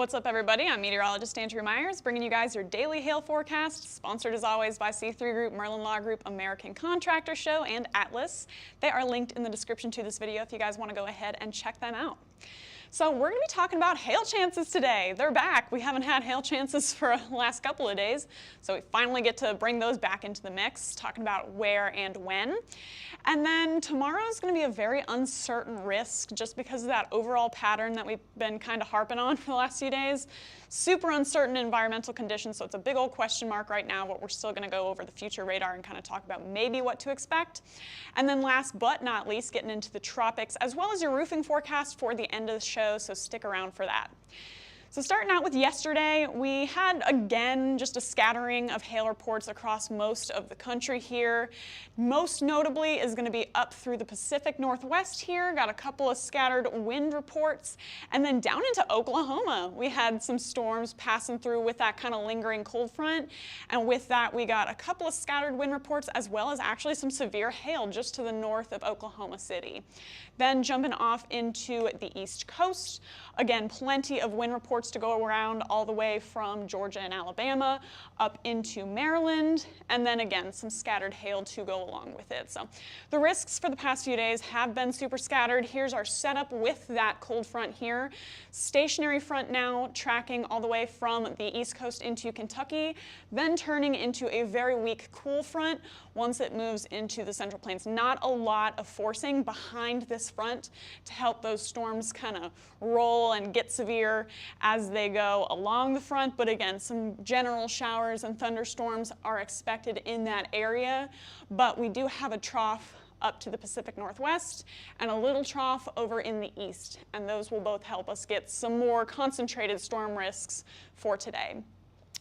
What's up, everybody? I'm meteorologist Andrew Myers, bringing you guys your daily hail forecast, sponsored as always by C3 Group, Merlin Law Group, American Contractor Show, and Atlas. They are linked in the description to this video if you guys want to go ahead and check them out. So we're going to be talking about hail chances today. They're back. We haven't had hail chances for the last couple of days, so we finally get to bring those back into the mix, talking about where and when. And then tomorrow is going to be a very uncertain risk just because of that overall pattern that we've been kind of harping on for the last few days. Super uncertain environmental conditions, so it's a big old question mark right now, but we're still going to go over the future radar and kind of talk about maybe what to expect. And then last but not least, getting into the tropics, as well as your roofing forecast for the end of the show, so stick around for that. So starting out with yesterday, we had, again, just a scattering of hail reports across most of the country here. Most notably is going to be up through the Pacific Northwest here. Got a couple of scattered wind reports. And then down into Oklahoma, we had some storms passing through with that kind of lingering cold front. And with that, we got a couple of scattered wind reports, as well as actually some severe hail just to the north of Oklahoma City. Then jumping off into the East Coast, again, plenty of wind reports to go around all the way from Georgia and Alabama up into Maryland, and then again, some scattered hail to go along with it. So the risks for the past few days have been super scattered. Here's our setup with that cold front here. Stationary front now tracking all the way from the East Coast into Kentucky, then turning into a very weak cool front once it moves into the Central Plains. Not a lot of forcing behind this front to help those storms kind of roll and get severe as they go along the front, but again, some general showers and thunderstorms are expected in that area, but we do have a trough up to the Pacific Northwest and a little trough over in the east, and those will both help us get some more concentrated storm risks for today.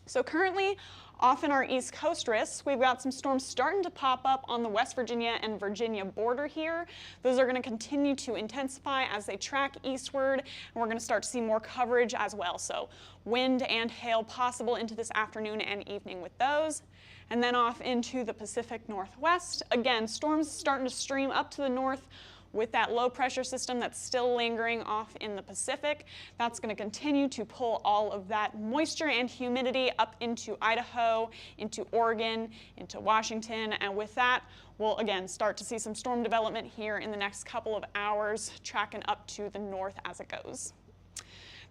So currently, off in our East Coast risks, we've got some storms starting to pop up on the West Virginia and Virginia border here. Those are going to continue to intensify as they track eastward, and we're going to start to see more coverage as well. So wind and hail possible into this afternoon and evening with those. And then off into the Pacific Northwest, again, storms starting to stream up to the north with that low pressure system that's still lingering off in the Pacific. That's going to continue to pull all of that moisture and humidity up into Idaho, into Oregon, into Washington, and with that, we'll again start to see some storm development here in the next couple of hours, tracking up to the north as it goes.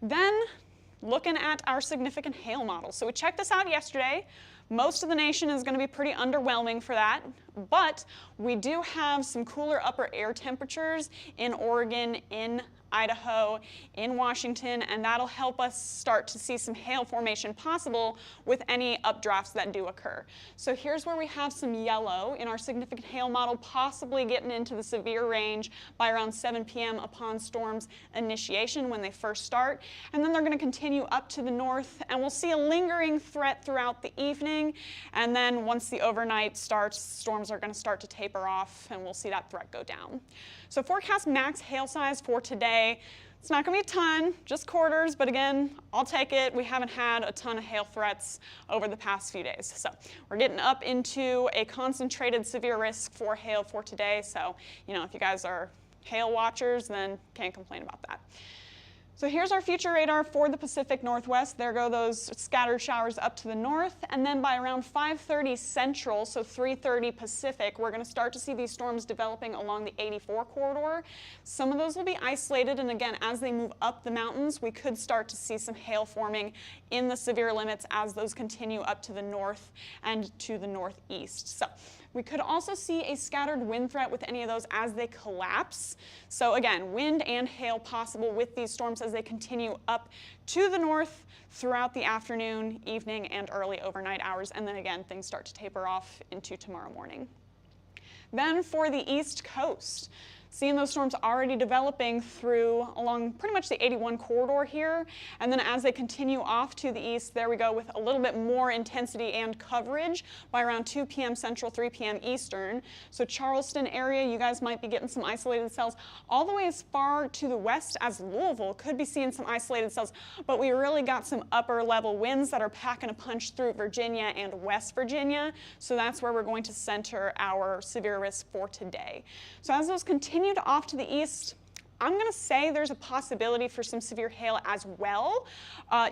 Then, looking at our significant hail model. So we checked this out yesterday. Most of the nation is going to be pretty underwhelming for that, but we do have some cooler upper air temperatures in Oregon, in Idaho, in Washington, and that'll help us start to see some hail formation possible with any updrafts that do occur. So here's where we have some yellow in our significant hail model, possibly getting into the severe range by around 7 p.m. upon storm's initiation when they first start. And then they're going to continue up to the north, and we'll see a lingering threat throughout the evening. And then once the overnight starts, storms are going to start to taper off, and we'll see that threat go down. So forecast max hail size for today. It's not going to be a ton, just quarters, but again, I'll take it. We haven't had a ton of hail threats over the past few days. So we're getting up into a concentrated severe risk for hail for today. So, you know, if you guys are hail watchers, then can't complain about that. So here's our future radar for the Pacific Northwest. There go those scattered showers up to the north, and then by around 5:30 Central, so 3:30 Pacific, we're going to start to see these storms developing along the 84 corridor. Some of those will be isolated, and again, as they move up the mountains, we could start to see some hail forming in the severe limits as those continue up to the north and to the northeast. So we could also see a scattered wind threat with any of those as they collapse. So again, wind and hail possible with these storms as they continue up to the north throughout the afternoon, evening, and early overnight hours. And then again, things start to taper off into tomorrow morning. Then for the East Coast, seeing those storms already developing through along pretty much the 81 corridor here. And then as they continue off to the east, there we go with a little bit more intensity and coverage by around 2 p.m. Central, 3 p.m. Eastern. So Charleston area, you guys might be getting some isolated cells. All the way as far to the west as Louisville could be seeing some isolated cells, but we really got some upper level winds that are packing a punch through Virginia and West Virginia. So that's where we're going to center our severe risk for today. So as those continue off to the east, I'm going to say there's a possibility for some severe hail as well.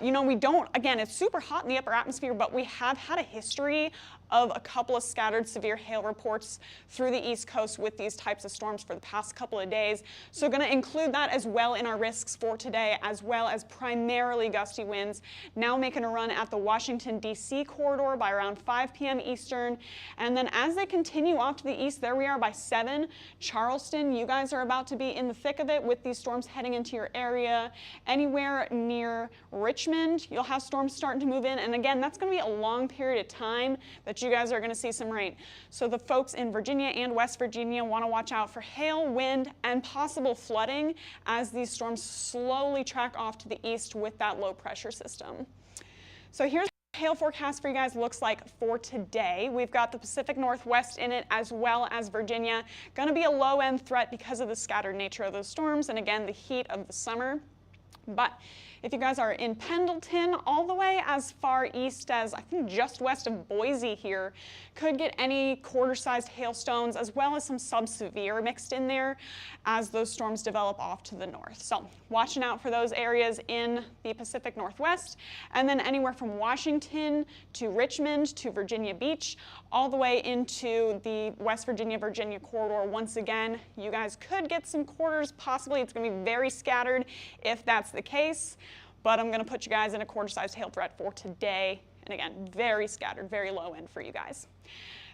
We don't, again, it's super hot in the upper atmosphere, but we have had a history of a couple of scattered severe hail reports through the East Coast with these types of storms for the past couple of days. So going to include that as well in our risks for today, as well as primarily gusty winds now making a run at the Washington, D.C. corridor by around 5 p.m. Eastern. And then as they continue off to the east, there we are by 7. Charleston, you guys are about to be in the thick of it with these storms heading into your area. Anywhere near Richmond, you'll have storms starting to move in. And again, that's going to be a long period of time that you guys are going to see some rain. So the folks in Virginia and West Virginia want to watch out for hail, wind, and possible flooding as these storms slowly track off to the east with that low pressure system. So here's what the hail forecast for you guys looks like for today. We've got the Pacific Northwest in it as well as Virginia. Going to be a low end threat because of the scattered nature of those storms and again the heat of the summer. But if you guys are in Pendleton, all the way as far east as, I think, just west of Boise here, could get any quarter-sized hailstones as well as some sub-severe mixed in there as those storms develop off to the north. So watching out for those areas in the Pacific Northwest, and then anywhere from Washington to Richmond to Virginia Beach, all the way into the West Virginia corridor. Once again, you guys could get some quarters, possibly. It's going to be very scattered if that's the case. But I'm going to put you guys in a quarter-sized hail threat for today. And again, very scattered, very low end for you guys.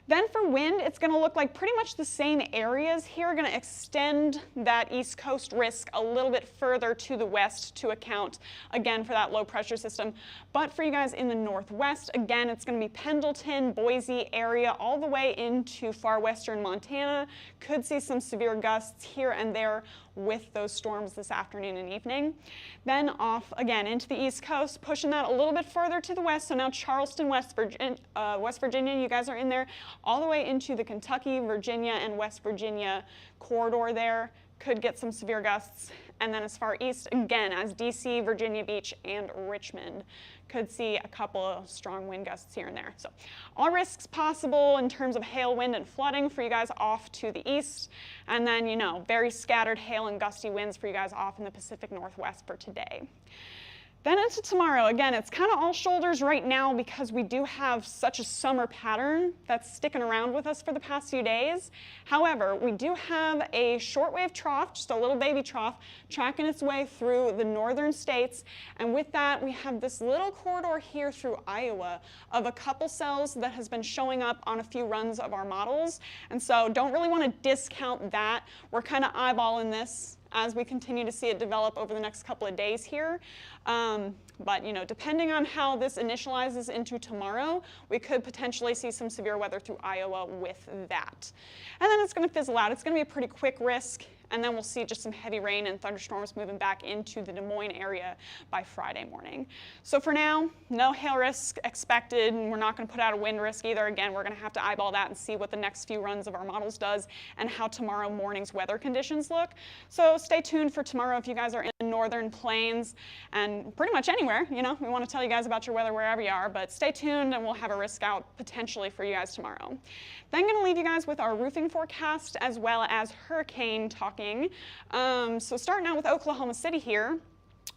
Then for wind, it's going to look like pretty much the same areas here are going to extend that East Coast risk a little bit further to the west to account, again, for that low pressure system. But for you guys in the Northwest, again, it's going to be Pendleton, Boise area, all the way into far western Montana. Could see some severe gusts here and there with those storms this afternoon and evening. Then off again into the East Coast, pushing that a little bit further to the west. So now Charleston, West Virginia, you guys are in there, all the way into the Kentucky, Virginia, and West Virginia corridor there. Could get some severe gusts. And then as far east, again, as D.C., Virginia Beach, and Richmond, could see a couple of strong wind gusts here and there. So all risks possible in terms of hail, wind, and flooding for you guys off to the east. And then, very scattered hail and gusty winds for you guys off in the Pacific Northwest for today. Then into tomorrow, again, it's kind of all shoulders right now because we do have such a summer pattern that's sticking around with us for the past few days. However, we do have a shortwave trough, just a little baby trough, tracking its way through the northern states. And with that, we have this little corridor here through Iowa of a couple cells that has been showing up on a few runs of our models. And so don't really want to discount that. We're kind of eyeballing this as we continue to see it develop over the next couple of days here. But depending on how this initializes into tomorrow, we could potentially see some severe weather through Iowa with that. And then it's going to fizzle out. It's going to be a pretty quick risk. And then we'll see just some heavy rain and thunderstorms moving back into the Des Moines area by Friday morning. So for now, no hail risk expected, and we're not going to put out a wind risk either. Again, we're going to have to eyeball that and see what the next few runs of our models does and how tomorrow morning's weather conditions look. So stay tuned for tomorrow if you guys are in the northern plains and pretty much anywhere. We want to tell you guys about your weather wherever you are, but stay tuned and we'll have a risk out potentially for you guys tomorrow. Then going to leave you guys with our roofing forecast as well as hurricane talking. So starting out with Oklahoma City here.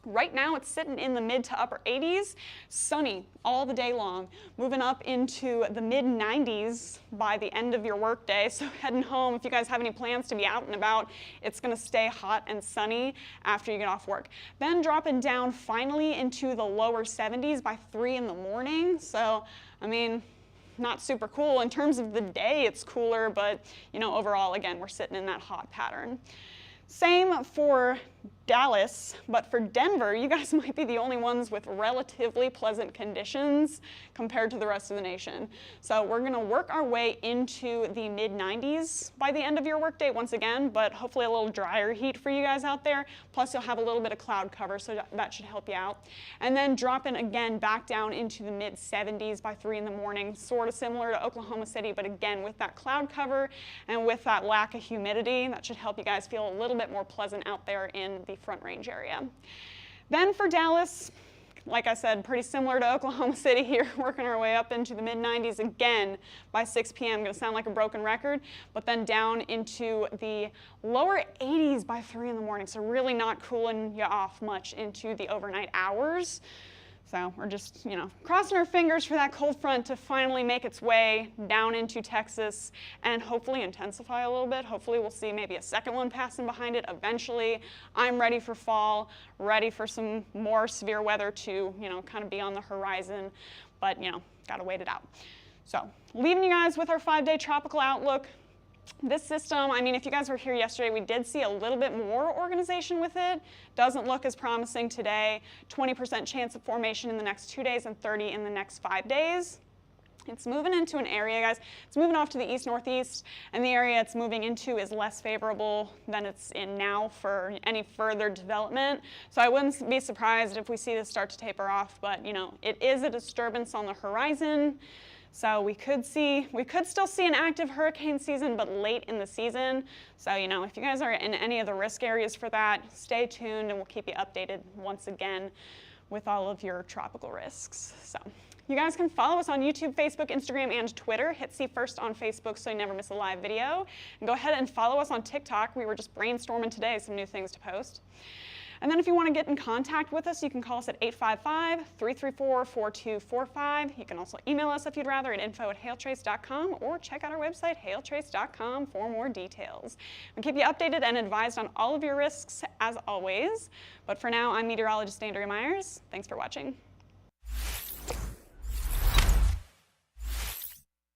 Right now it's sitting in the mid to upper 80s, sunny all the day long, moving up into the mid 90s by the end of your workday. So heading home, if you guys have any plans to be out and about, it's going to stay hot and sunny after you get off work. Then dropping down finally into the lower 70s by 3 in the morning. So, not super cool. In terms of the day, it's cooler, but overall, again, we're sitting in that hot pattern. Same for Dallas, but for Denver, you guys might be the only ones with relatively pleasant conditions compared to the rest of the nation. So we're going to work our way into the mid-90s by the end of your workday once again, but hopefully a little drier heat for you guys out there. Plus you'll have a little bit of cloud cover, so that should help you out. And then dropping again back down into the mid-70s by 3 in the morning, sort of similar to Oklahoma City, but again with that cloud cover and with that lack of humidity, that should help you guys feel a little bit more pleasant out there in the Front Range area. Then for Dallas, like I said, pretty similar to Oklahoma City here, working our way up into the mid-90s again by 6 p.m. Going to sound like a broken record, but then down into the lower 80s by 3 in the morning. So really not cooling you off much into the overnight hours. So we're just, crossing our fingers for that cold front to finally make its way down into Texas and hopefully intensify a little bit. Hopefully we'll see maybe a second one passing behind it eventually. I'm ready for fall, ready for some more severe weather to, kind of be on the horizon, but, gotta wait it out. So leaving you guys with our 5-day tropical outlook. This system, if you guys were here yesterday, we did see a little bit more organization with it. Doesn't look as promising today. 20% chance of formation in the next 2 days and 30 in the next 5 days. It's moving into an area, guys. It's moving off to the east-northeast, and the area it's moving into is less favorable than it's in now for any further development. So I wouldn't be surprised if we see this start to taper off, but it is a disturbance on the horizon. So we could still see an active hurricane season, but late in the season. So, if you guys are in any of the risk areas for that, stay tuned and we'll keep you updated once again with all of your tropical risks. So you guys can follow us on YouTube, Facebook, Instagram, and Twitter. Hit See First on Facebook so you never miss a live video. And go ahead and follow us on TikTok. We were just brainstorming today some new things to post. And then if you want to get in contact with us, you can call us at 855-334-4245. You can also email us if you'd rather at info@hailtrace.com or check out our website, hailtrace.com, for more details. We'll keep you updated and advised on all of your risks as always. But for now, I'm meteorologist Andrea Myers. Thanks for watching.